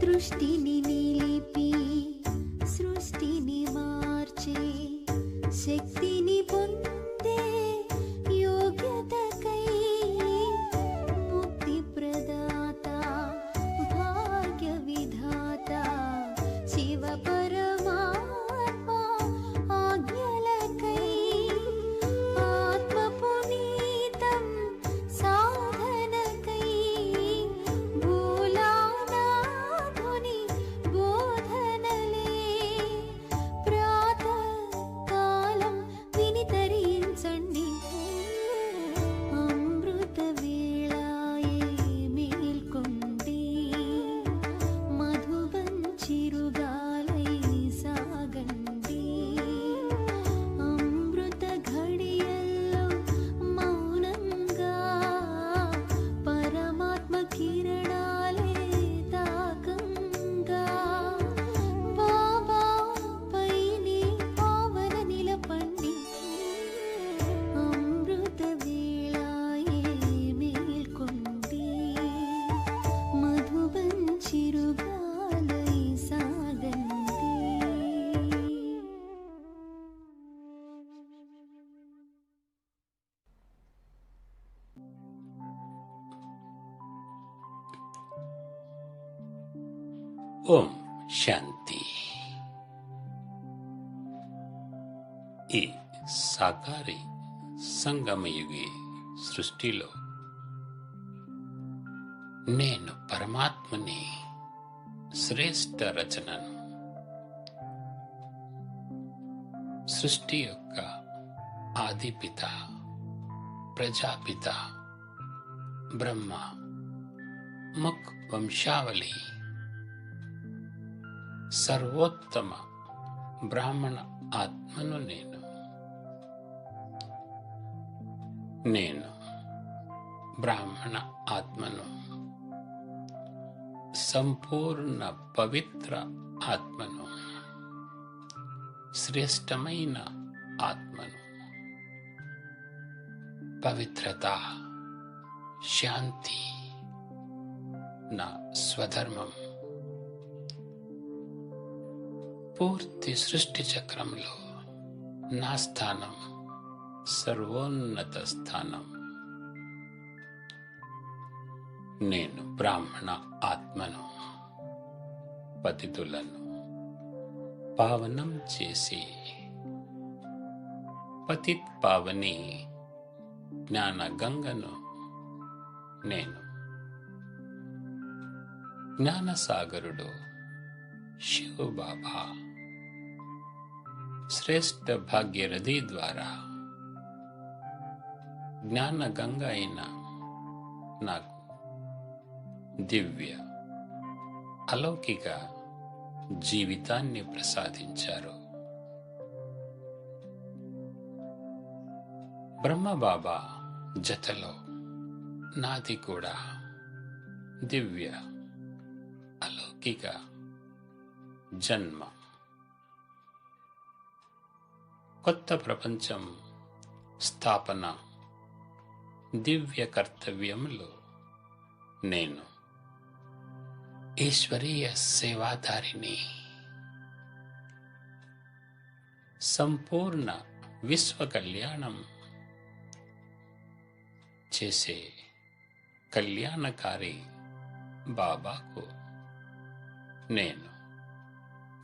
దృష్టిని నిలిపి సృష్టిని మార్చే శక్తిని పొందే యోగ్యతకై ముక్తి ప్రదాత భాగ్య విధాత శివ పరమాత్మ ఆజ్ఞలకై ఆత్మ పునీతం సాధనకై భూలానాథుని బోధనలే ప్రాతకాలం విని తరించండి. అమృత వేళాయే మేల్కొండి, మధువంచిరుగాలై సాగండి. అమృత ఘడియల్లో మౌనంగా పరమాత్మ కిరణాలే తాకంగా బాబా పైనే పావన నిలపండి. అమృత వేళాయే మేల్కొండి, మధువంచిరుగాలై సాగండి. ఓం శాంతి. ఈ సాకారి సంగమయుగి సృష్టిలో నేను పరమాత్మని శ్రేష్ఠ రచనను, సృష్టి యొక్క ఆదిపిత ప్రజాపిత బ్రహ్మ ముక్ వంశావళి సర్వోత్తమ బ్రాహ్మణ ఆత్మను నేను బ్రాహ్మణ ఆత్మను, సంపూర్ణ పవిత్ర ఆత్మను, శ్రేష్టమైన ఆత్మను. పవిత్రత, శాంతి నా స్వధర్మం. పూర్తి సృష్టి చక్రంలో నా స్థానం సర్వోన్నత స్థానం. నేను బ్రాహ్మణ ఆత్మను, పతితులను పావనం చేసి పతిత్ పావని జ్ఞాన గంగను నేను. జ్ఞానసాగరుడు శివ బాబా శ్రేష్ఠ భాగ్యరథి ద్వారా జ్ఞాన గంగ అయిన నాకు దివ్య అలౌకిక జీవితాన్ని ప్రసాదించారు. బ్రహ్మబాబా జతలో నాది కూడా దివ్య అలౌకిక జన్మ. కొత్త ప్రపంచం స్థాపన దివ్య కర్తవ్యంలో నేను ఈశ్వరీయ సేవాదారిని. సంపూర్ణ విశ్వ కళ్యాణం చేసే కళ్యాణకారి బాబాకు నేను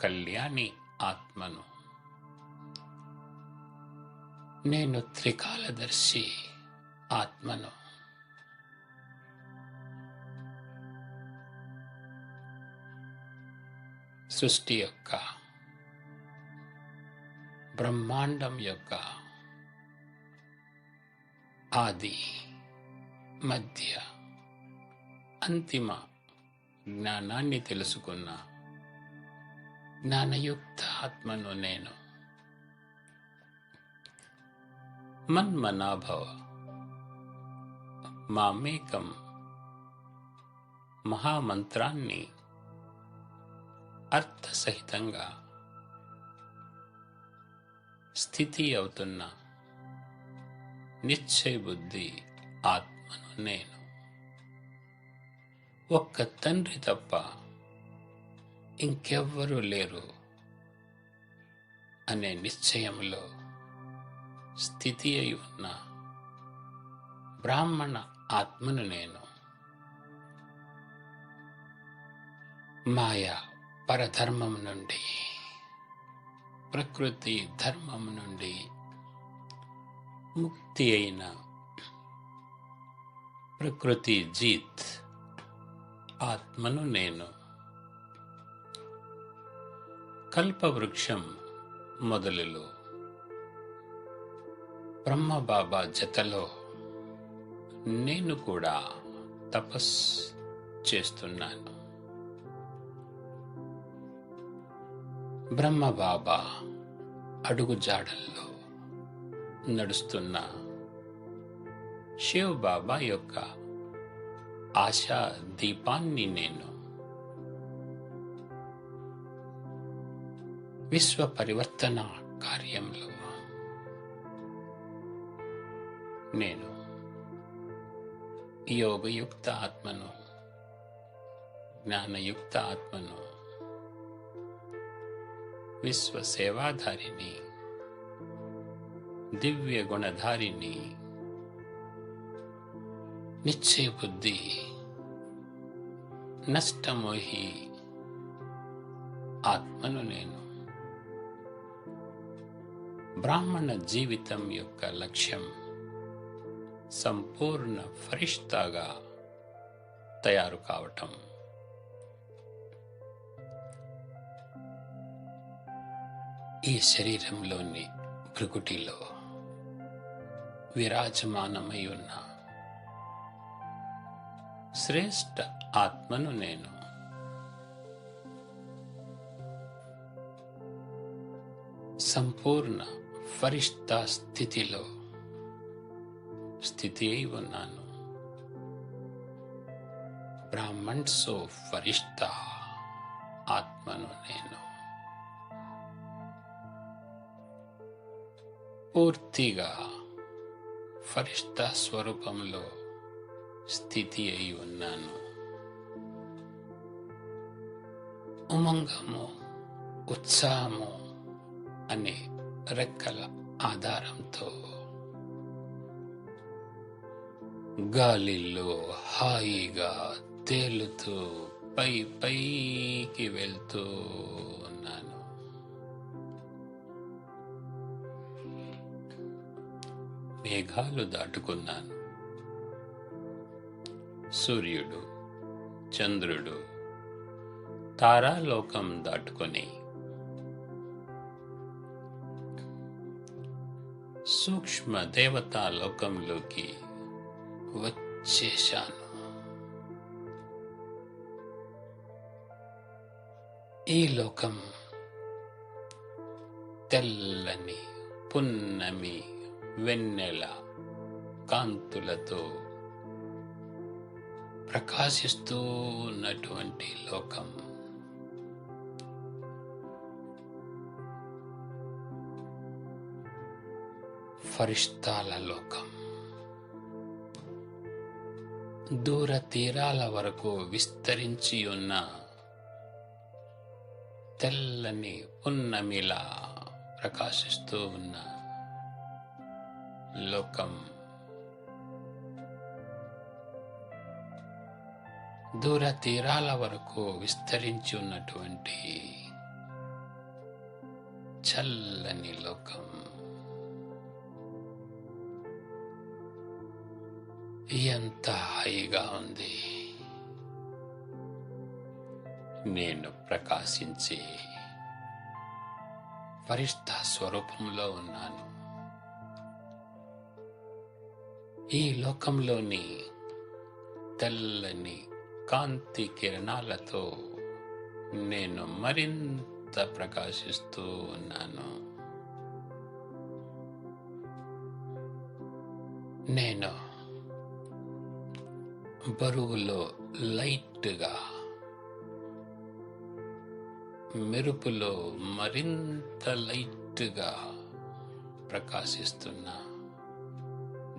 కళ్యాణి ఆత్మను. నేను త్రికాలదర్శి ఆత్మను. సృష్టి యొక్క, బ్రహ్మాండం యొక్క ఆది, మధ్య, అంతిమ జ్ఞానాన్ని తెలుసుకున్న జ్ఞానయుక్త ఆత్మను నేను. మన్మనాభవ మామేకం మహామంత్రాన్ని అర్థసహితంగా స్థితి అవుతున్న నిశ్చయ బుద్ధి ఆత్మను నేను. ఒక్క తండ్రి తప్ప ఇంకెవ్వరూ లేరు అనే నిశ్చయంలో స్థితి అయి ఉన్న బ్రాహ్మణ ఆత్మను నేను. మాయ పరధర్మం నుండి, ప్రకృతి ధర్మం నుండి ముక్తి అయిన ప్రకృతి జీత్ ఆత్మను నేను. కల్పవృక్షం మొదలులో బ్రహ్మబాబా జతలో నేను కూడా తపస్ చేస్తున్నాను. బ్రహ్మబాబా అడుగుజాడల్లో నడుస్తున్న శివ్ బాబా యొక్క ఆశా దీపాన్ని నేను. విశ్వ పరివర్తన కార్యంలో నేను యోగయుక్త ఆత్మను, జ్ఞానయుక్త ఆత్మను, విశ్వ సేవాధారిని, దివ్య గుణధారిని, నిశ్చయ బుద్ధి, నష్టమోహి ఆత్మను నేను. బ్రాహ్మణ జీవితం యొక్క లక్ష్యం సంపూర్ణ ఫరిష్తాగా తయారు కావటం. ఈ శరీరంలోని భృకుటిలో విరాజమానమై ఉన్న శ్రేష్ఠ ఆత్మను నేను. సంపూర్ణ ఫరిష్తా స్థితిలో స్థితి అయి ఉన్నాను. బ్రాహ్మణ్ సో ఫరిష్తా ఆత్మను నేను. పూర్తిగా ఫరిష్తా స్వరూపంలో స్థితి అయి ఉన్నాను. ఉమంగము, ఉత్సాహము అనే రెక్కల ఆధారంతో గాలిలో హాయిగా తేలుతూ పైకి వెళ్తూ ఉన్నాను. మేఘాలు దాటుకున్నాను. సూర్యుడు, చంద్రుడు, తారాలోకం దాటుకొని సూక్ష్మ దేవతా లోకంలోకి వచ్చేశాను. ఈ లోకం తెల్లని పున్నమి వెన్నెల కాంతులతో ప్రకాశిస్తూ ఉన్నటువంటి లోకం. ఫరిష్తాల లోకం. దూర తీరాల వరకు విస్తరించి ఉన్న తెల్లని పున్నమిలా ప్రకాశిస్తూ ఉన్న లోకం. దూర తీరాల వరకు విస్తరించి ఉన్నటువంటి చల్లని లోకం. ఎంత హాయిగా ఉంది. నేను ప్రకాశించి ఫరిష్తా స్వరూపంలో ఉన్నాను. ఈ లోకంలోని తెల్లని కాంతి కిరణాలతో నేను మరింత ప్రకాశిస్తూ ఉన్నాను. నేను బరువులో లైట్గా, మెరుపులో మరింత లైట్గా ప్రకాశిస్తున్న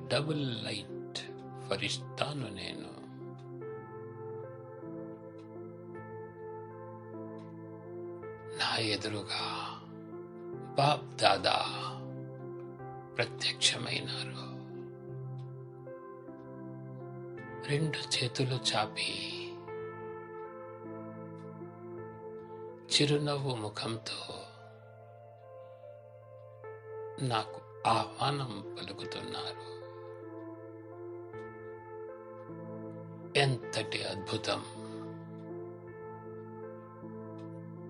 డబుల్ లైట్ ఫరిష్తాను నేను. నా ఎదురుగా బాప్ దాదా ప్రత్యక్షమైనారు. రెండు చేతులు చాపి చిరునవ్వు ముఖంతో నాకు ఆహ్వానం పలుకుతున్నారు. ఎంతటి అద్భుతం!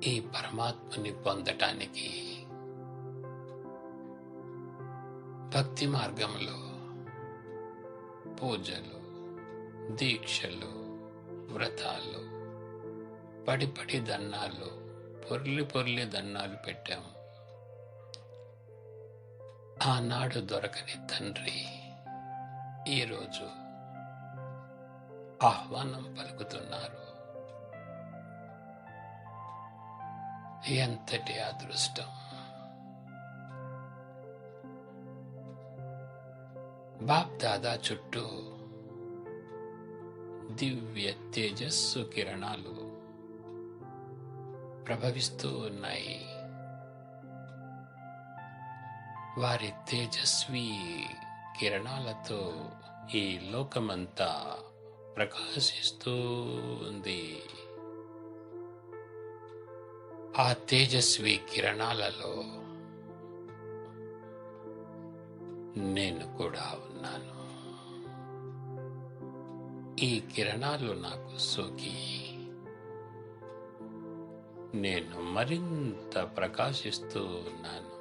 ఈ పరమాత్మని పొందటానికి భక్తి మార్గంలో పూజలు, దీక్షలు, వ్రతాలు, పడి దన్నాలు, పొర్లి దన్నాలు పెట్టాం. ఆనాడు దొరకని తండ్రి ఈరోజు ఆహ్వానం పలుకుతున్నారు. ఎంతటి అదృష్టం! బాప్ దాదా చుట్టూ దివ్య తేజస్సు కిరణాలు ప్రభవిస్తూ ఉన్నాయి. వారి తేజస్వి కిరణాలతో ఈ లోకమంతా ప్రకాశిస్తూ ఉంది. ఆ తేజస్వి కిరణాలలో నేను కూడా ఉన్నాను. ఈ కిరణాలు నాకు సోకి నేను మరింత ప్రకాశిస్తూ ఉన్నాను.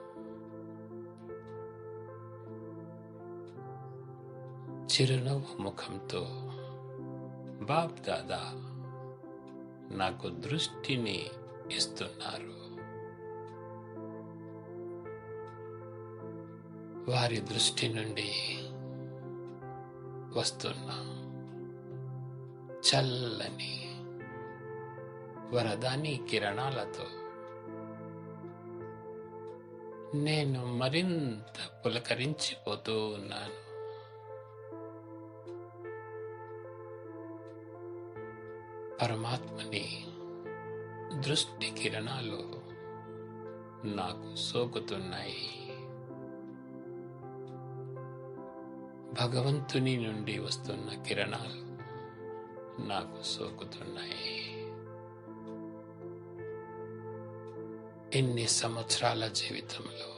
చిరునవ్వు ముఖంతో బాప్ దాదా నాకు దృష్టిని ఇస్తున్నారు. వారి దృష్టి నుండి వస్తున్న చల్లని వరదాని కిరణాలతో నేను మరింత పులకరించిపోతూ ఉన్నాను. పరమాత్మని దృష్టి కిరణాలు నాకు సోకుతున్నాయి. భగవంతుని నుండి వస్తున్న కిరణాలు నాకు సోకుతున్నాయి. ఇన్ని సంవత్సరాల జీవితంలో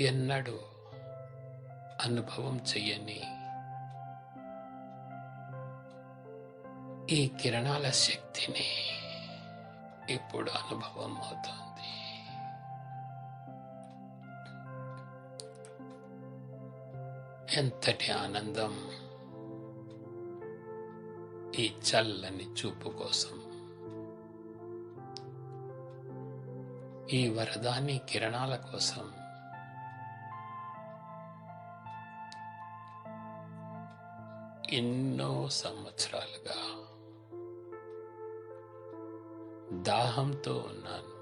ఎన్నడూ అనుభవం చెయ్యని ఈ కిరణాల శక్తిని ఇప్పుడు అనుభవం అవుతోంది. ఎంతటి ఆనందం ఈ చల్లని చూపు కోసం, ఈ వరదాని కిరణాల కోసం ఎన్నో సంవత్సరాలుగా దాహంతో ఉన్నాను.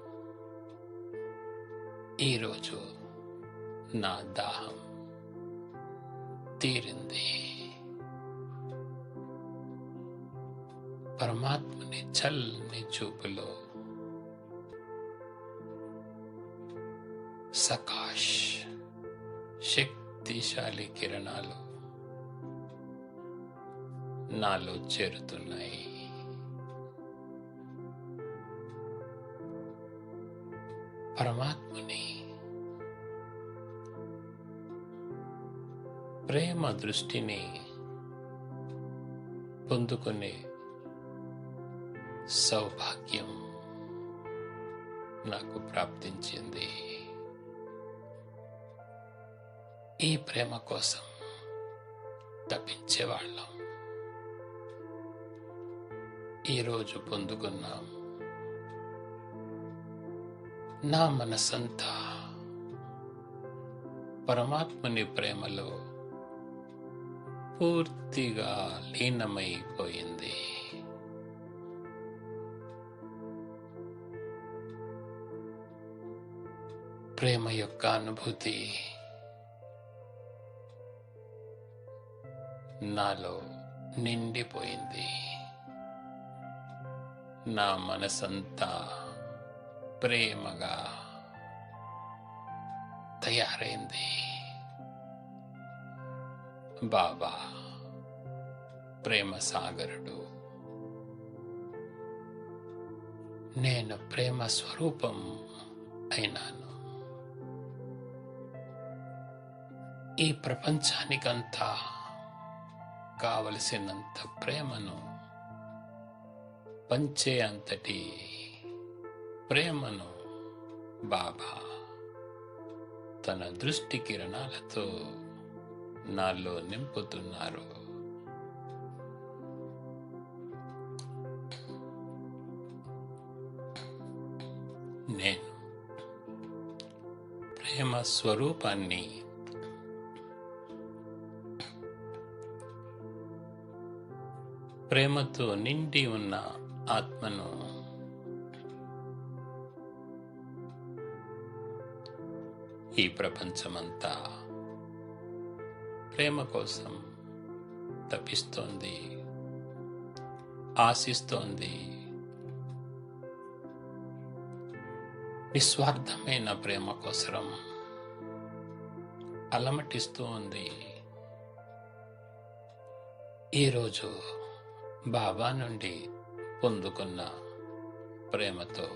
ఈరోజు నా దాహం తీరింది. పరమాత్మని చల్లని చూపులో సకాష్ శక్తిశాలి కిరణాలు నాలో చేరుతున్నాయి. పరమాత్మని ప్రేమ దృష్టిని పొందుకునే సౌభాగ్యం నాకు ప్రాప్తించింది. ఈ ప్రేమ కోసం తప్పించేవాళ్ళం ఈరోజు పొందుకున్నాం. నా మనసంతా పరమాత్మని ప్రేమలో పూర్తిగా లీనమైపోయింది. ప్రేమ యొక్క అనుభూతి నాలో నిండిపోయింది. నా మనసంతా ప్రేమగా తయారైంది. బాబా ప్రేమ సాగరుడు. నేను ప్రేమ స్వరూపం అయినాను. ఈ ప్రపంచానికంతా కావలసినంత ప్రేమను పంచే అంతటి ప్రేమను బాబా తన దృష్టి కిరణాలతో నాలో నింపుతున్నారు. నేను ప్రేమ స్వరూపాన్ని ప్రేమతో నిండి ఉన్న ఆత్మను ఈ ప్రపంచమంతా ప్రేమ కోసం తపిస్తోంది, ఆశిస్తోంది. నిస్వార్థమైన ప్రేమ కోసరం అలమటిస్తూ ఉంది. ఈరోజు బాబా నుండి పొందుకున్న ప్రేమతో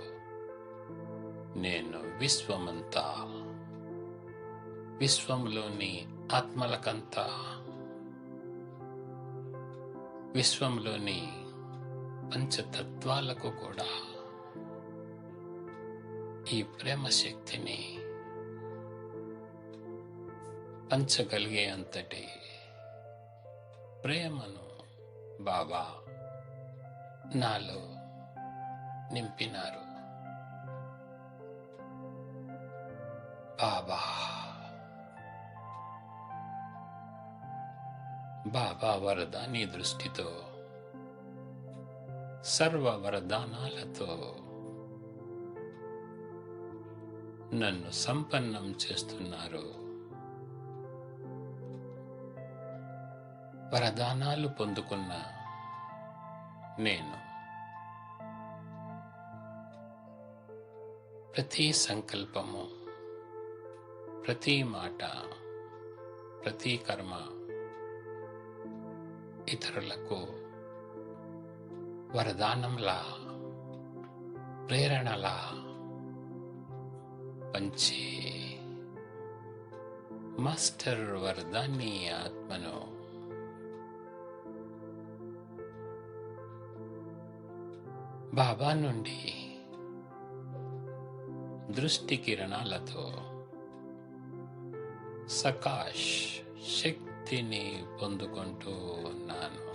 నేను విశ్వంలోని ఆత్మలకంతా, విశ్వంలోని పంచతత్వాలకు కూడా ఈ ప్రేమ శక్తిని పంచగలిగే అంతటి ప్రేమను బాబా నాలో నింపినారు. బాబా వరదాని దృష్టితో సర్వ వరదానాలతో నన్ను సంపన్నం చేస్తున్నారు. వరదానాలు పొందుకున్న నేను ప్రతి సంకల్పము, ప్రతి మాట, ప్రతి కర్మ ఇతరులకు వరదానంలా, ప్రేరణలా పంచి మాస్టర్ వరదాన్ని ఆత్మను బాబా నుండి దృష్టి కిరణాలతో సకాష్ శక్తిని పొందుకుంటూ ఉన్నాను.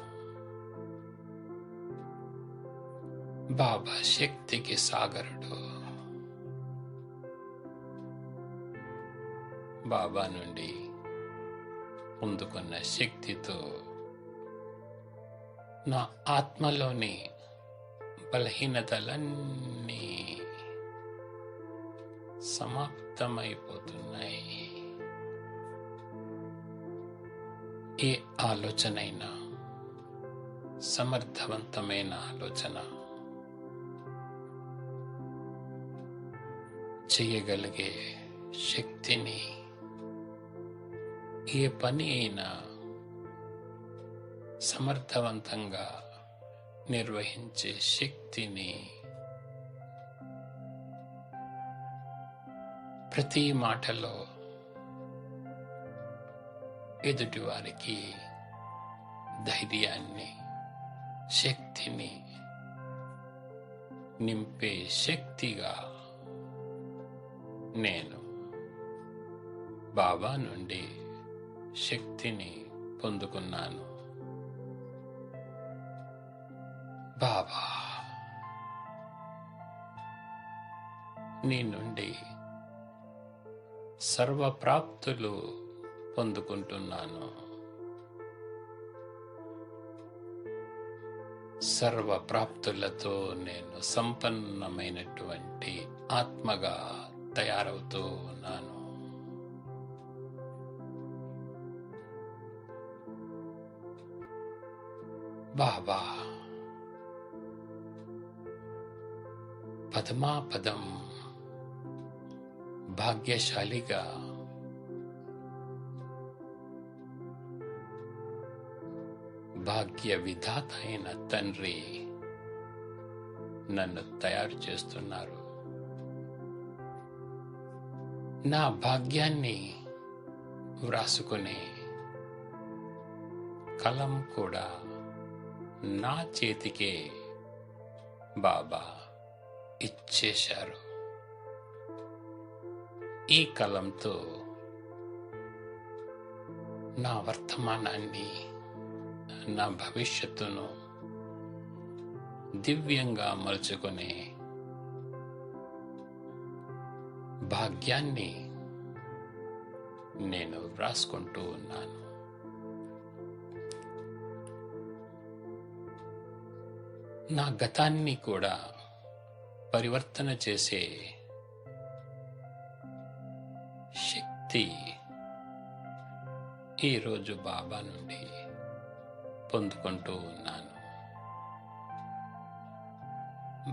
బాబా శక్తికి సాగరుడు. బాబా నుండి పొందుకున్న శక్తితో నా ఆత్మలోని బలహీనతలన్నీ సమాప్తమైపోతున్నాయి. ఏ ఆలోచనైనా సమర్థవంతమైన ఆలోచన చేయగలిగే శక్తిని, ఏ పని అయినా సమర్థవంతంగా నిర్వహించే శక్తిని, ప్రతి మాటలో ఎదుటివారికి ధైర్యాన్ని, శక్తిని నింపే శక్తిగా నేను బాబా నుండి శక్తిని పొందుకున్నాను. బాబా నీ నుండి సర్వప్రాప్తులు పొందుకుంటున్నాను. సర్వప్రాప్తులతో నేను సంపన్నమైనటువంటి ఆత్మగా తయారవుతూ ఉన్నాను. బాబా పదమాపదం భాగ్యశాలిగా భాగ్య విధాత అయిన తండ్రి నన్ను తయారు చేస్తున్నారు. నా భాగ్యాన్ని వ్రాసుకునే కలం కూడా నా చేతికే బాబా ఇచ్చేశారు. ఈ కలంతో నా వర్తమానాన్ని, నా భవిష్యత్తును దివ్యంగా మలుచుకునే భాగ్యాన్ని నేను వ్రాసుకుంటూ ఉన్నాను. నా గతాన్ని కూడా పరివర్తన చేసే శక్తి ఈరోజు బాబా నుండి పొందుకుంటూ ఉన్నాను.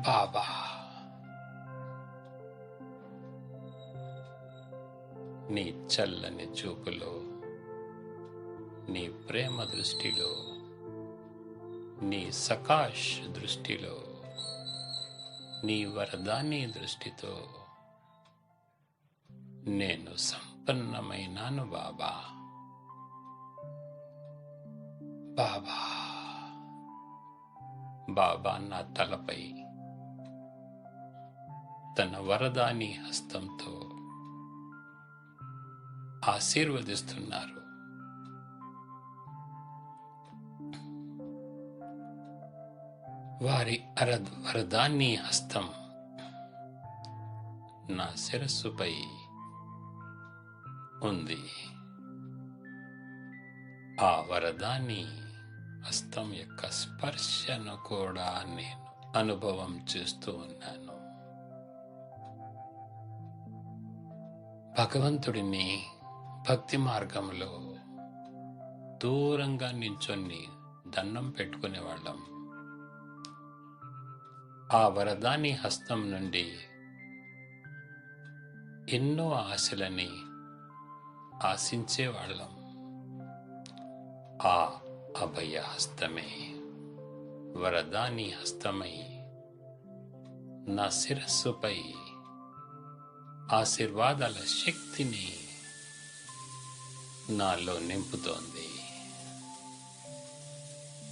బాబా నీ చల్లని చూపులో, నీ ప్రేమ దృష్టిలో, నీ సకాష్ దృష్టిలో, నీ వరదాని దృష్టితో నేను సంపన్నమైనాను బాబా. బాబా బాబా నా తలపై తన వరదాని హస్తంతో ఆశీర్వదిస్తున్నారు. వారి వరదాన్ని హస్తం నా శిరస్సుపై ఉంది. ఆ వరదాని హస్తం యొక్క స్పర్శను కూడా నేను అనుభవం చేస్తూ ఉన్నాను. భగవంతుడిని భక్తి మార్గంలో దూరంగా నించొని దండం పెట్టుకునేవాళ్ళం. ఆ వరదాని హస్తం నుండి ఎన్నో ఆశలని ఆశించేవాళ్ళం. ఆ అభయ హస్తమే వరదాని హస్తమై నా శిరస్సుపై ఆశీర్వాదాల శక్తిని నాలో నింపుతోంది.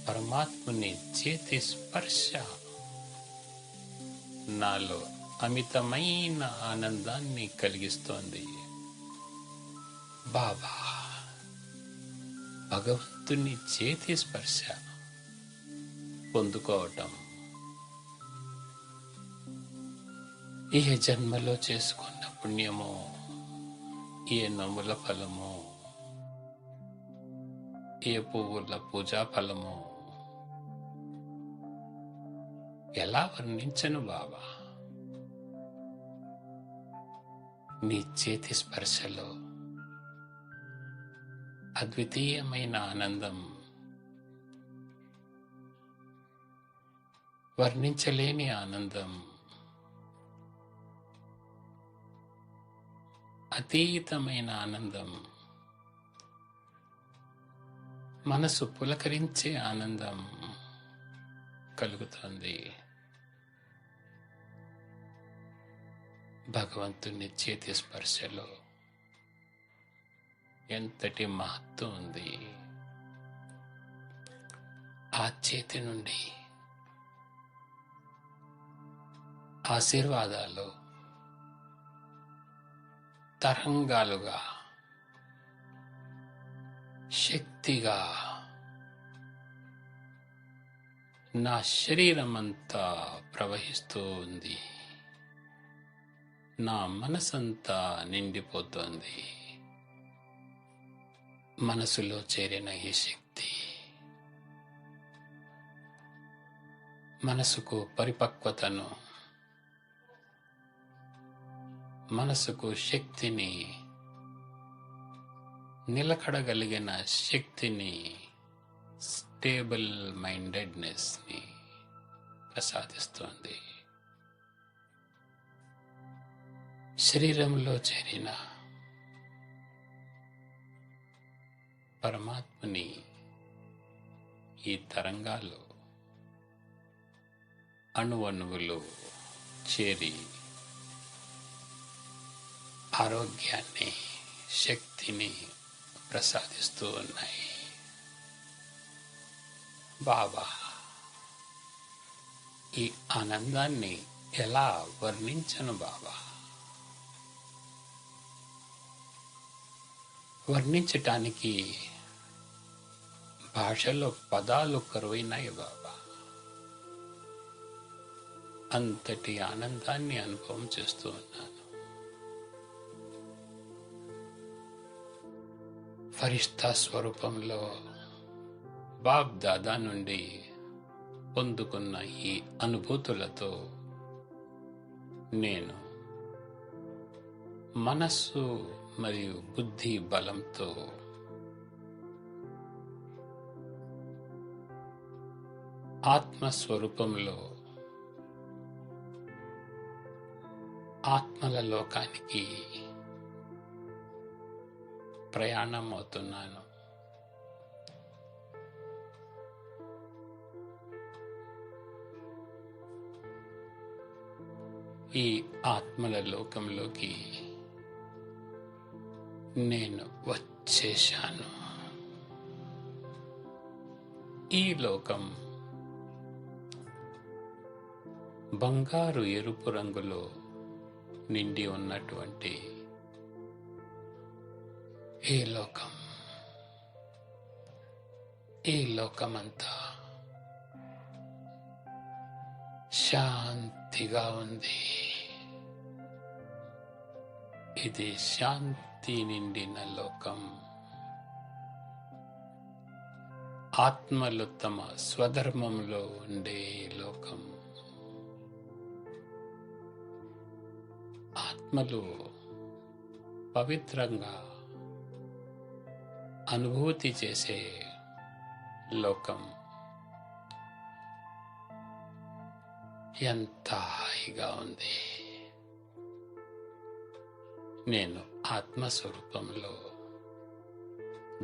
పరమాత్ముని చేతి స్పర్శ నాలో అమితమైన ఆనందాన్ని కలిగిస్తోంది. బాబా భగవంతుని చేతి స్పర్శ పొందుకోవటం ఏ జన్మలో చేసుకున్న పుణ్యమో, ఏ నవ్వుల ఫలమో, ఏ పువ్వుల పూజా ఫలమో ఎలా వర్ణించను బాబా. నీ చేతి స్పర్శలో అద్వితీయమైన ఆనందం, వర్ణించలేని ఆనందం, అతీతమైన ఆనందం, మనసు పులకరించే ఆనందం కలుగుతుంది. భగవంతుని చేతి స్పర్శలో ఎంతటి మహత్వం ఉంది. ఆ చేతి నుండి ఆశీర్వాదాలు తరంగాలుగా, శక్తిగా నా శరీరమంతా ప్రవహిస్తూ ఉంది. నా మనసంతా నిండిపోతోంది. మనసులో చేరిన ఈ శక్తి మనసుకు పరిపక్వతను, మనసుకు శక్తిని, నిలకడగలిగిన శక్తిని, స్టేబుల్ మైండెడ్నెస్ని ప్రసాదిస్తోంది. శరీరంలో చేరిన పరమాత్మని ఈ తరంగాలు అణువణువులు చేరి ఆరోగ్యాన్ని, శక్తిని ప్రసాదిస్తూ ఉన్నాయి. బాబా ఈ ఆనందాన్ని ఎలా వర్ణించను బాబా? వర్ణించటానికి భాషలో పదాలు కరువైనాయి బాబా. అంతటి ఆనందాన్ని అనుభవం చేస్తూ ఉన్నాను. ఫరిష్తా స్వరూపంలో బాబ్ దాదా నుండి పొందుకున్న ఈ అనుభూతులతో నేను మనస్సు మరియు బుద్ధి బలంతో ఆత్మస్వరూపంలో ఆత్మల లోకానికి ప్రయాణం అవుతున్నాను. ఈ ఆత్మల లోకంలోకి నేను వచ్చేశాను. ఈ లోకం బంగారు ఎరుపు రంగులో నిండి ఉన్నటువంటి ఈ లోకమంతా శాంతిగా ఉంది. ఇది శాంతి నిండిన లోకం. ఆత్మలు తమ స్వధర్మంలో ఉండే లోకం. ఆత్మలు పవిత్రంగా అనుభూతి చేసే లోకం. ఎంత హాయిగా ఉంది. నేను ఆత్మస్వరూపంలో,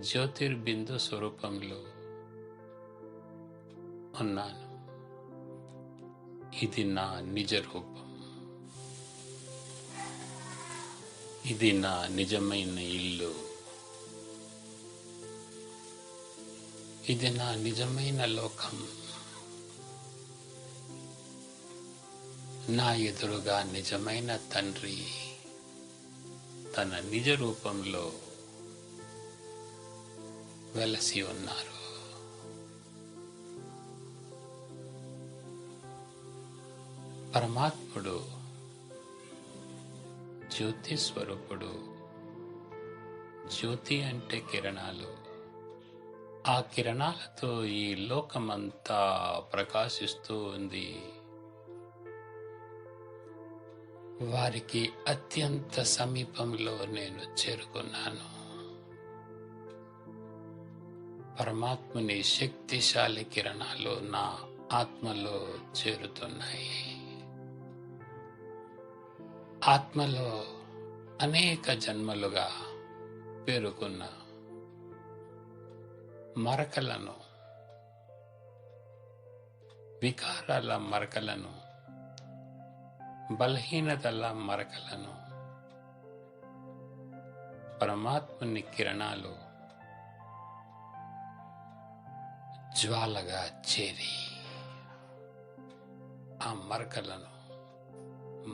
జ్యోతిర్బిందు స్వరూపంలో ఉన్నాను. ఇది నా నిజ రూపం. ఇది నా నిజమైన ఇల్లు. ఇది నా నిజమైన లోకం. నా ఎదురుగా నిజమైన తండ్రి తన నిజ రూపంలో వెలసి ఉన్నారు. పరమాత్ముడు జ్యోతి స్వరూపుడు. జ్యోతి అంటే కిరణాలు. ఆ కిరణాలతో ఈ లోకమంతా ప్రకాశిస్తూ ఉంది. వారికి అత్యంత సమీపంలో నేను చేరుకున్నాను. పరమాత్ముని శక్తిశాలి కిరణాలు నా ఆత్మలో చేరుతున్నాయి. ఆత్మలో అనేక జన్మలుగా పేరుకున్న మరకలను, వికారాల మరకలను, బలహీనతల మరకలను పరమాత్ముని కిరణాలు జ్వాలగా చేరి ఆ మరకలను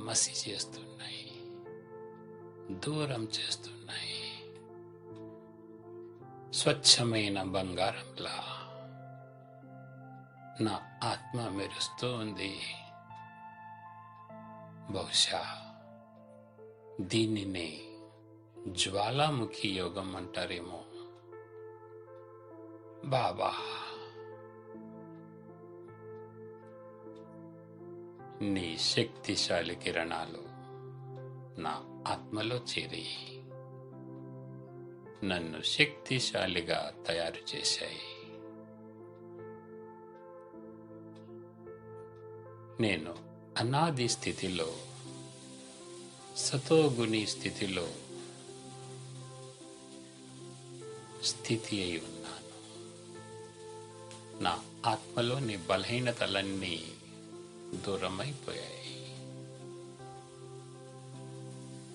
మసి చేస్తున్నాయి, దూరం చేస్తున్నాయి. స్వచ్ఛమైన బంగారంలా నా ఆత్మ మెరుస్తూ ఉంది. బహుశా దీనినే జ్వాలాముఖి యోగం అంటారేమో. బాబా నీ శక్తిశాలి కిరణాలు నా ఆత్మలో చేరి నన్ను శక్తిశాలిగా తయారు చేశాయి. నేను అనాది స్థితిలో సతోగుణి స్థితిలో స్థితి అయి ఉన్నాను. నా ఆత్మలోని బలహీనతలన్నీ దూరమైపోయాయి.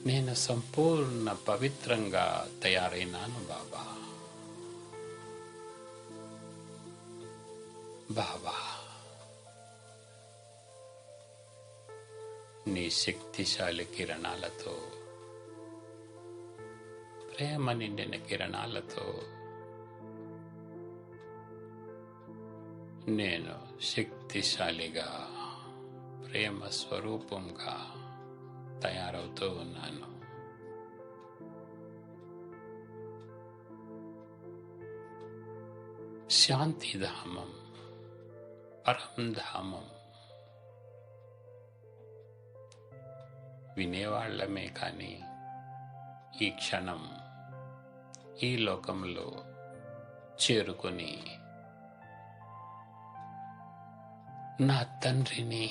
నేను సంపూర్ణ పవిత్రంగా తయారైనాను బాబా. బాబా, నీ శక్తిశాలి కిరణాలతో, ప్రేమ నిండిన కిరణాలతో నేను శక్తిశాలిగా, ప్రేమ స్వరూపంగా తయారవుతూ ఉన్నాను. శాంతిధామం, పరంధామం వినేవాళ్లమే కానీ ఈ క్షణం ఈ లోకంలో చేరుకొని నా తండ్రిని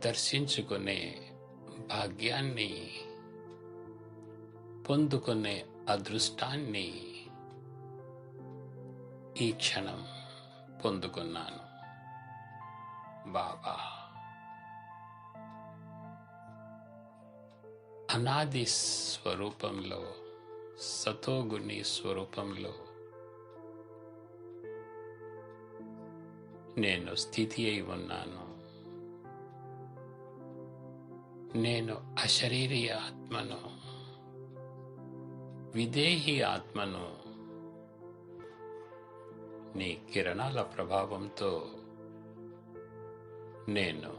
దర్శించుకునే భాగ్యాన్ని పొందుకునే అదృష్టాన్ని ఈ క్షణం పొందుకున్నాను బాబా. అనాది స్వరూపంలో, సతోగుణి స్వరూపంలో నేను స్థితి అయి ఉన్నాను. నేను అశరీరీ ఆత్మను, విదేహీ ఆత్మను నీ కిరణాల ప్రభావంతో నేను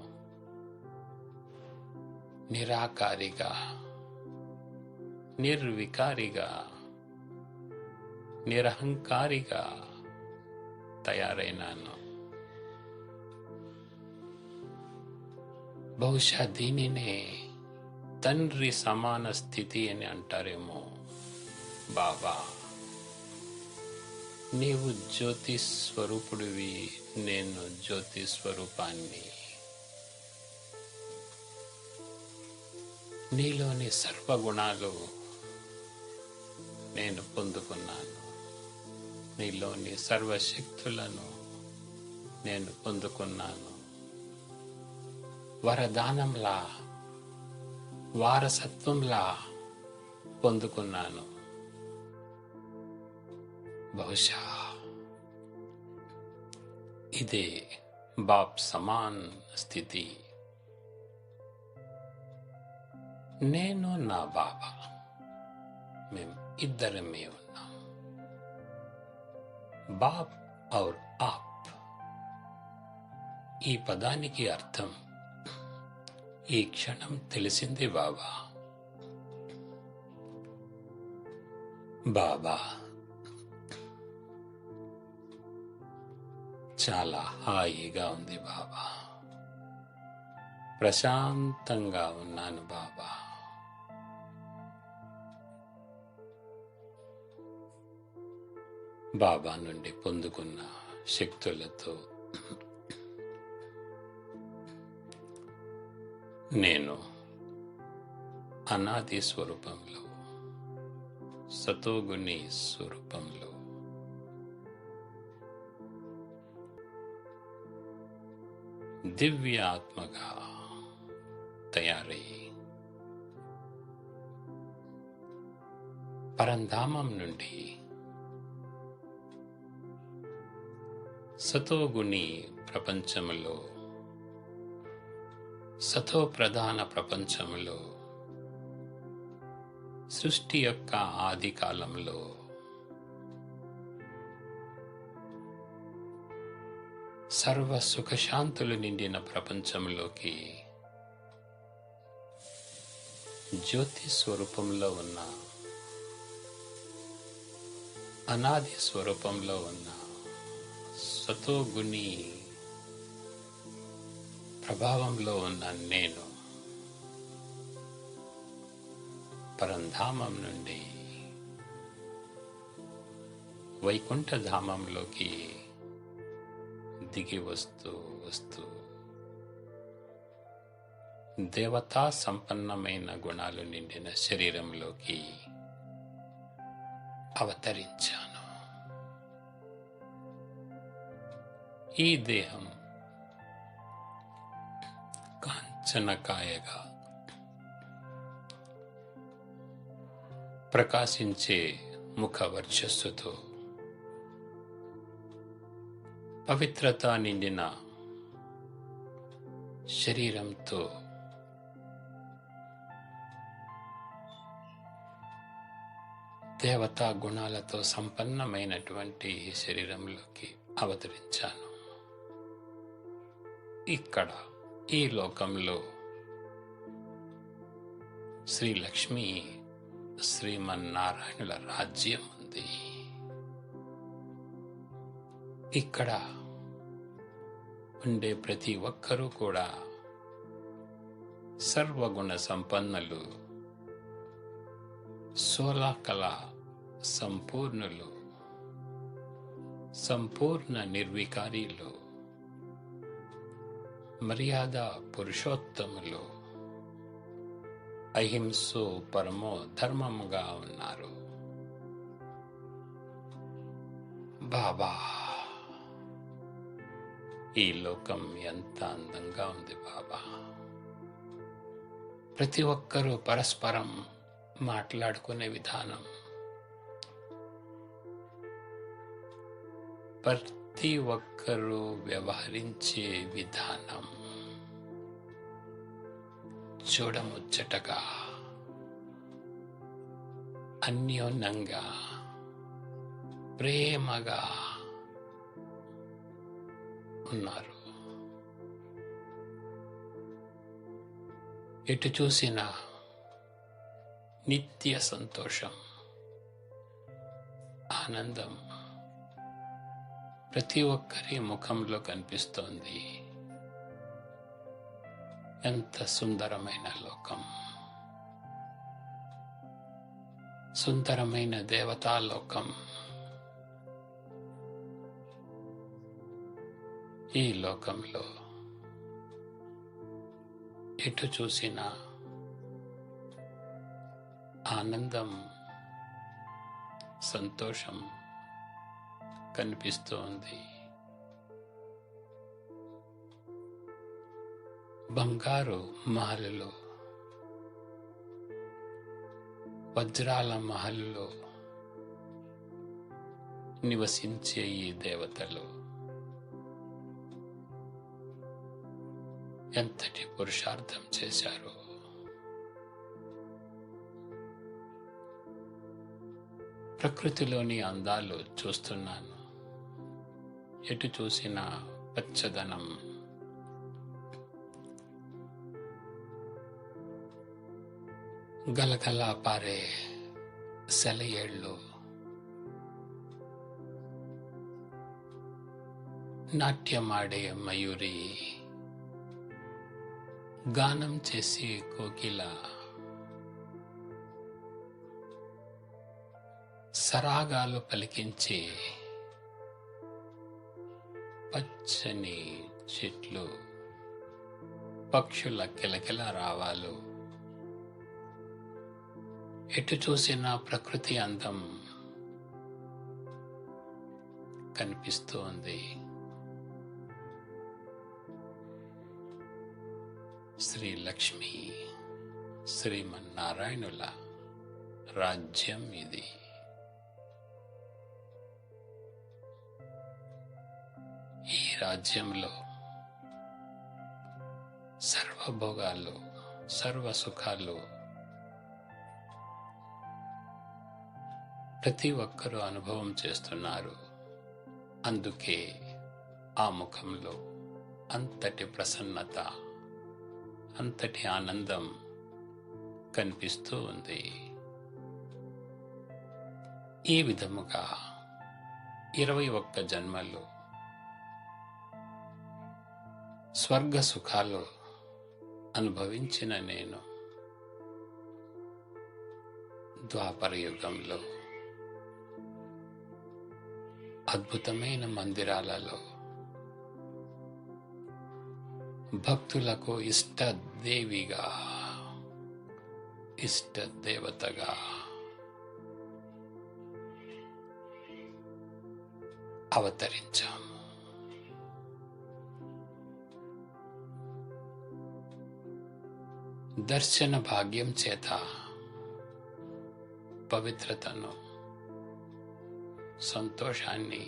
నిరాకారిగా, నిర్వికారిగా, నిరహంకారిగా తయారైనాను. బహుశా దీనినే తండ్రి సమాన స్థితి అని అంటారేమో బాబా. నీవు జ్యోతి స్వరూపుడివి, నేను జ్యోతి స్వరూపాన్ని. నీలోని సర్వగుణాలు నేను పొందుకున్నాను. నీలోని సర్వశక్తులను నేను పొందుకున్నాను. వరదానంలా, వారసత్వంలా పొందుకున్నాను. బహుశా ఇదే బాప్ సమాన్ స్థితి. నేను నా బాబా, మేము ఇద్దరమే ఉన్నాం. బాప్ ఔర్ ఆప్, ఈ పదానికి అర్థం ఈ క్షణం తెలిసింది బాబా. బాబా, చాలా హాయిగా ఉంది బాబా. ప్రశాంతంగా ఉన్నాను బాబా. బాబా నుండి పొందుకున్న శక్తులతో నేను అనాది స్వరూపంలో, సతోగుణి స్వరూపంలో దివ్య ఆత్మగా తయారై పరంధామం నుండి సతోగుణి ప్రపంచములో, సతో ప్రధాన ప్రపంచములో, సృష్టి యొక్క ఆది కాలంలో సర్వ సుఖశాంతులు నిండిన ప్రపంచంలోకి జ్యోతి స్వరూపంలో ఉన్న, అనాది స్వరూపంలో ఉన్న సతోగుణి ప్రభావంలో ఉన్న నేను పరంధామం నుండి వైకుంఠ ధామంలోకి దిగి వస్తూ దేవతా సంపన్నమైన గుణాలు నిండిన శరీరంలోకి అవతరించాను. ఈ దేహం కాంచనకాయగా ప్రకాశించే ముఖ వర్చస్సుతో పవిత్రత నిండిన శరీరంతో దేవతా గుణాలతో సంపన్నమైనటువంటి ఈ శరీరంలోకి అవతరించాను. ఇక్కడ ఈ లోకంలో శ్రీ లక్ష్మీ శ్రీమన్నారాయణుల రాజ్యం ఉంది. ఇక్కడ ఉండే ప్రతి ఒక్కరూ కూడా సర్వగుణ సంపన్నులు, సోలాకల సంపూర్ణులు, సంపూర్ణ నిర్వికారీలు, మర్యాద పురుషోత్తములు, అహింసో పరమో ధర్మముగా ఉన్నారు. బాబా, ఈ లోకం ఎంత అందంగా ఉంది బాబా. ప్రతి ఒక్కరూ పరస్పరం మాట్లాడుకునే విధానం, ప్రతి ఒక్కరూ వ్యవహరించే విధానం చూడముచ్చటగా, అన్యోన్యంగా, ప్రేమగా ఉన్నారు. ఎటు చూసినా నిత్య సంతోషం, ఆనందం ప్రతి ఒక్కరి ముఖంలో కనిపిస్తోంది. ఎంత సుందరమైన లోకం, సుందరమైన దేవతాలోకం. ఈ లోకంలో ఎటు చూసినా ఆనందం, సంతోషం కనిపిస్తోంది. బంగారు మహలులో, వజ్రాల మహలులో నివసించే ఈ దేవతలు ఎంతటి పురుషార్థం చేశారు. ప్రకృతిలోని అందాలు చూస్తున్నాను. ఎటు చూసినా పచ్చదనం, గలగలా పారే సెలయేళ్ళు, నాట్యమాడే మయూరి, గానం చేసే కోకిల, సరాగాలు పలికించే పచ్చని చెట్లు, పక్షుల కిలకిల రావాలు, ఎటు చూసినా ప్రకృతి అందం కనిపిస్తోంది. శ్రీ లక్ష్మీ శ్రీమన్నారాయణుల రాజ్యం ఇది. ఈ రాజ్యంలో సర్వభోగాలు, సర్వ సుఖాలు ప్రతి ఒక్కరూ అనుభవం చేస్తున్నారు. అందుకే ఆ ముఖంలో అంతటి ప్రసన్నత, అంతటి ఆనందం కనిపిస్తూ ఉంది. ఈ విధముగా 21 జన్మలు స్వర్గ సుఖాలు అనుభవించిన నేను ద్వాపర యుగంలో అద్భుతమైన మందిరాలలో భక్తులకు ఇష్ట దేవిగా, ఇష్ట దేవతగా అవతరించాము. దర్శన భాగ్యం చేత పవిత్రతను, సంతోషాన్ని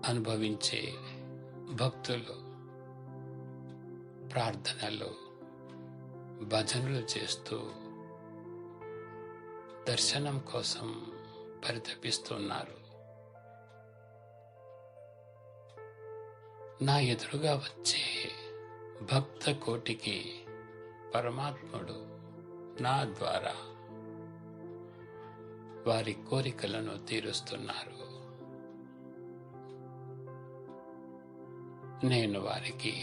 అనుభవించే భక్తులు ప్రార్థనలు, భజనలు చేస్తూ దర్శనం కోసం పరితపిస్తున్నారు. నా ఎదురుగా వచ్చే భక్త కోటికి పరమాత్ముడు నా ద్వారా వారి కోరికలను తీరుస్తున్నారు. నేను వారికి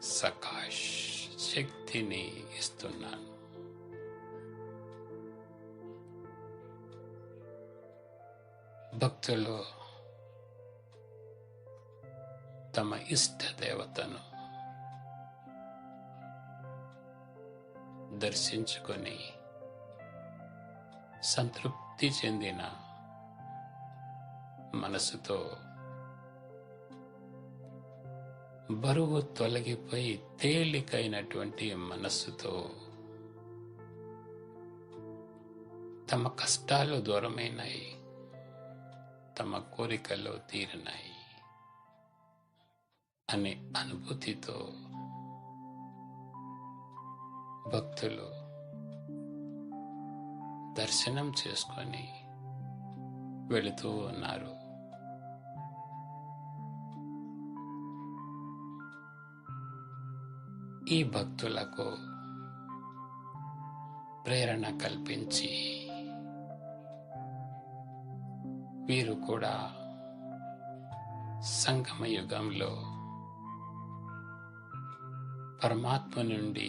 సకాష్ శక్తిని ఇస్తున్నాను. భక్తులు తమ ఇష్ట దేవతను దర్శించుకొని సంతృప్తి చెందిన మనసుతో, బరువు తొలగిపోయి తేలికైనటువంటి మనస్సుతో, తమ కష్టాలు దూరమైనాయి, తమ కోరికలు తీరినాయి అనే అనుభూతితో భక్తులు దర్శనం చేసుకొని వెళుతూ ఉన్నారు. ఈ భక్తులకు ప్రేరణ కల్పించి వీరు కూడా సంగమ యుగంలో పరమాత్మ నుండి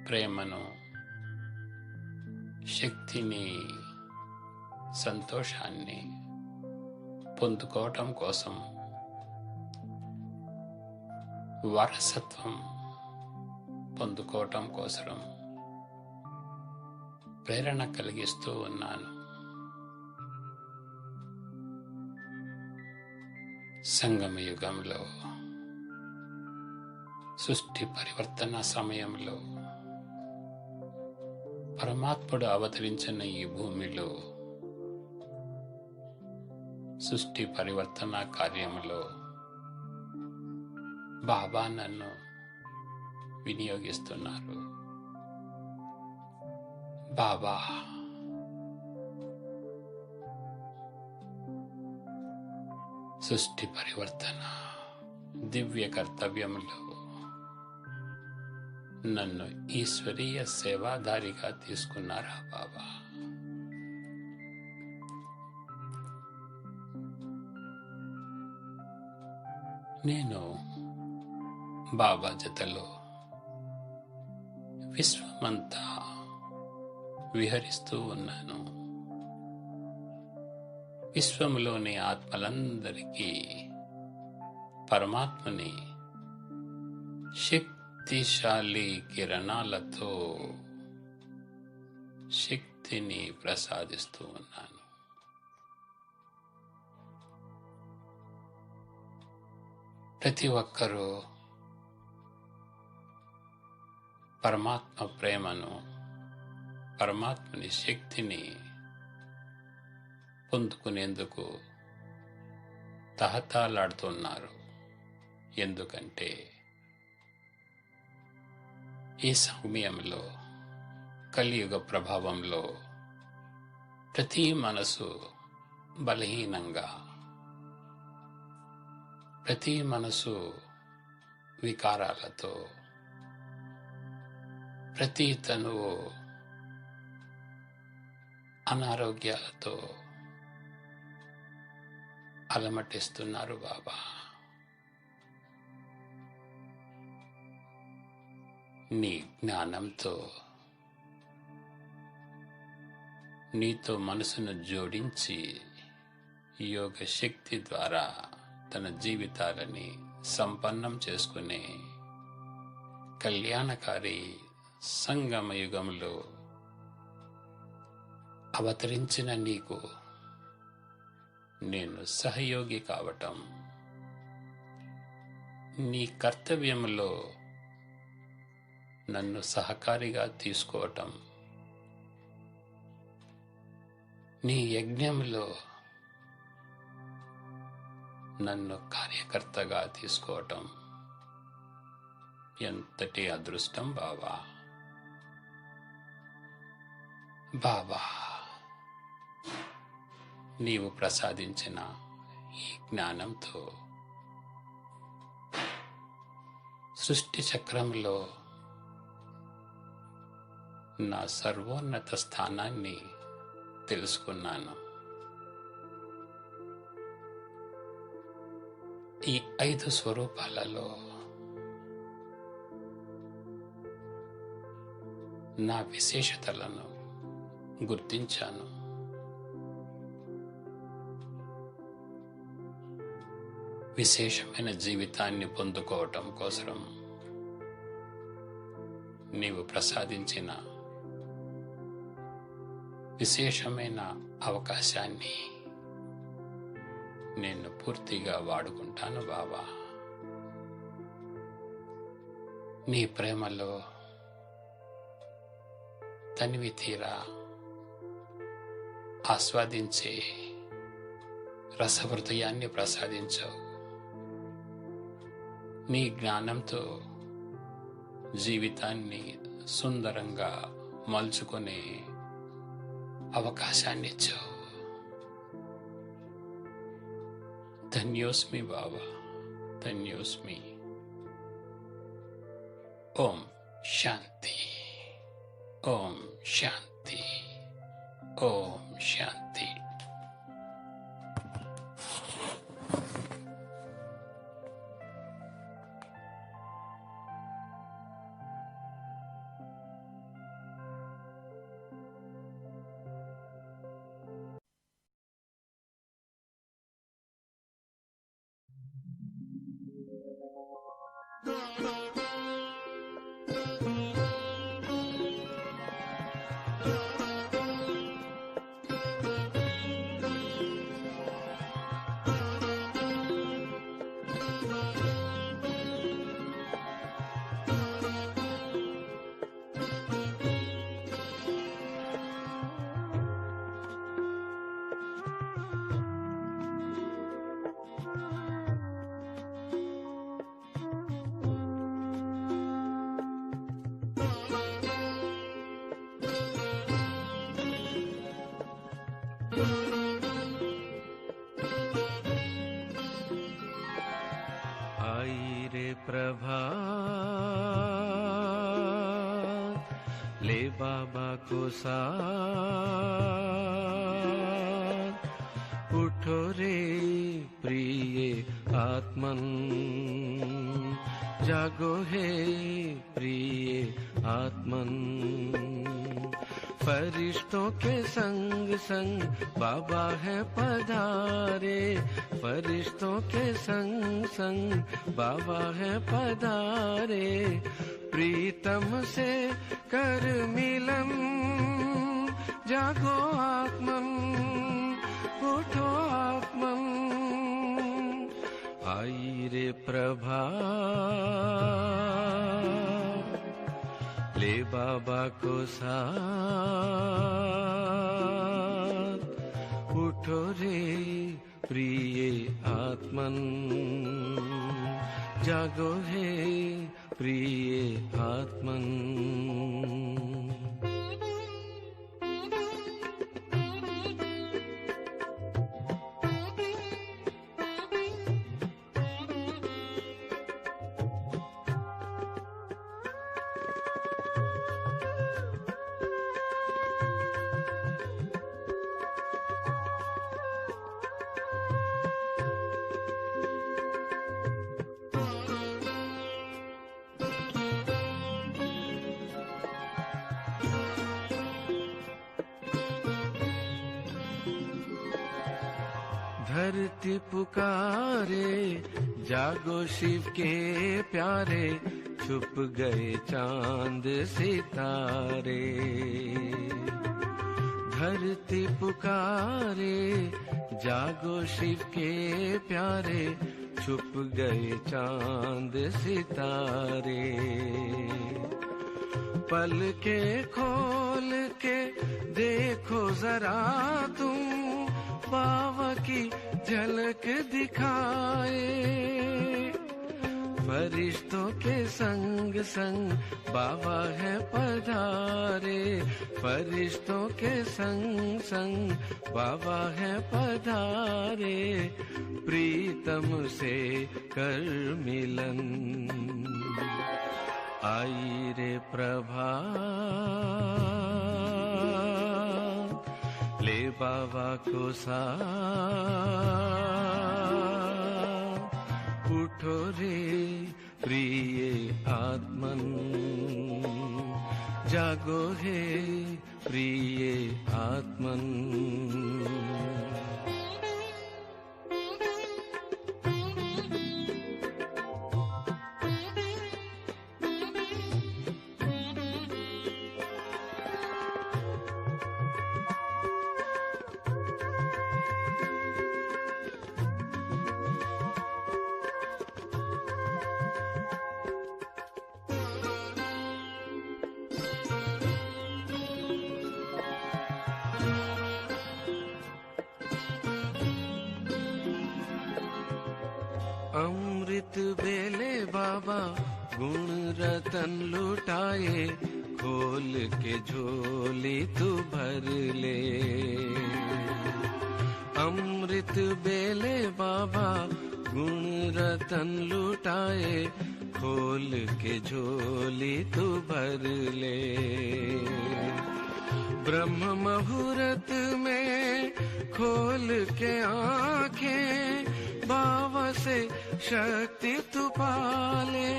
ప్రేమను, శక్తిని, సంతోషాన్ని పొందుకోవటం కోసం, వారసత్వం పొందుకోవటం కోసం ప్రేరణ కలిగిస్తూ ఉన్నాను. సంగమ యుగంలో సృష్టి పరివర్తన సమయంలో పరమాత్ముడు అవతరించిన ఈ భూమిలో సృష్టి పరివర్తన కార్యములో బాబా నన్ను వినియోగిస్తున్నారు. బాబా సృష్టి పరివర్తన దివ్య కర్తవ్యంలో నన్ను ఈశ్వరీయ సేవాదారిగా తీసుకున్నారా బాబా? నేను బాబా జతలో విశ్వమంతా విహరిస్తూ ఉన్నాను. విశ్వములోని ఆత్మలందరికీ పరమాత్మని శక్తిశాలి కిరణాలతో శక్తిని ప్రసాదిస్తూ ఉన్నాను. ప్రతి ఒక్కరూ పరమాత్మ ప్రేమను, పరమాత్మని శక్తిని పొందుకునేందుకు తహతలాడుతున్నారు. ఎందుకంటే ఈ సమయంలో కలియుగ ప్రభావంలో ప్రతి మనసు బలహీనంగా, ప్రతి మనసు వికారాలతో, ప్రతి తనువు అనారోగ్యాలతో అలమటిస్తున్నారు బాబా. నీ జ్ఞానంతో నీతో మనసును జోడించి యోగ శక్తి ద్వారా తన జీవితాలని సంపన్నం చేసుకునే కళ్యాణకారి సంగమయుగంలో అవతరించిన నీకు నేను సహయోగి కావటం, నీ కర్తవ్యంలో నన్ను సహకారిగా తీసుకోవటం, నీ యజ్ఞంలో నన్ను కార్యకర్తగా తీసుకోవటం ఎంతటి అదృష్టం బాబా. బాబా, నీవు ప్రసాదించిన ఈ జ్ఞానంతో సృష్టి చక్రంలో నా సర్వోన్నత స్థానాన్ని తెలుసుకున్నాను. ఈ 5 స్వరూపాలలో నా విశేషతలను గుర్తించాను. విశేషమైన జీవితాన్ని పొందుకోవటం కోసం నీవు ప్రసాదించిన విశేషమైన అవకాశాన్ని నేను పూర్తిగా వాడుకుంటాను బాబా. నీ ప్రేమలో తనివి తీరా ఆస్వాదించే రసహృదయాన్ని ప్రసాదించావు. నీ జ్ఞానంతో జీవితాన్ని సుందరంగా మలుచుకునే అవకాశాన్ని ఇచ్చావు. ధన్యోస్మి బాబా, ధన్యోస్మి. ఓం శాంతి, ఓం శాంతి, ఓం శాంతి. आई रे प्रभात, ले बाबा को साथ, उठो रे प्रिय आत्मन, जागो है प्रिय आत्मन। फरिश्तों के संग संग बाबा है पधारे, फरिश्तों के संग संग बाबा है पधारे। प्रीतम से कर मिलन, जागो आत्मन, उठो आत्मन। आई रे प्रभात, ले बाबा को साथ, उठो रे प्रिय आत्मन, जागो है प्रिय आत्मन। धरती पुकारे, जागो शिव के प्यारे, छुप गए चांद सितारे। धरती पुकारे, जागो शिव के प्यारे, छुप गए चांद सितारे। पल के खोल के देखो जरा तुम, बाबा की झलक दिखाए। फरिश्तों के संग संग बाबा है पधारे, फरिश्तों के संग संग बाबा है पधारे। प्रीतम से कर मिलन, आई रे प्रभा, ले बाबा को साथ। उठो रे प्रिय आत्मन, जागो हे प्रिय आत्मन। अमृत बेले बाबा गुण रतन लुटाए, खोल के झोली तू भर ले। अमृत बेले बाबा गुण रतन लुटाए, खोल के झोली तू भर ले। ब्रह्म मुहूर्त में खोल के आंखें, बाबा से शक्ति तू पाले।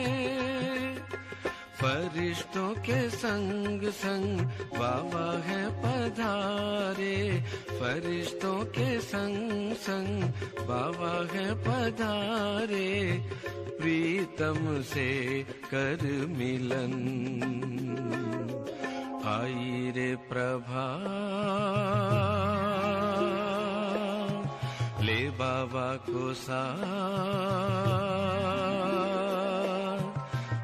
फरिश्तों के संग संग बाबा है पधारे, फरिश्तों के संग संग बाबा है पधारे। प्रीतम से कर मिलन, आई रे प्रभा, ले बाबा को साथ।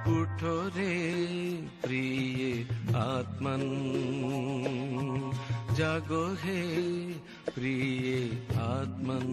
उठो रे प्रिय आत्मन, जागो हे प्रिय आत्मन।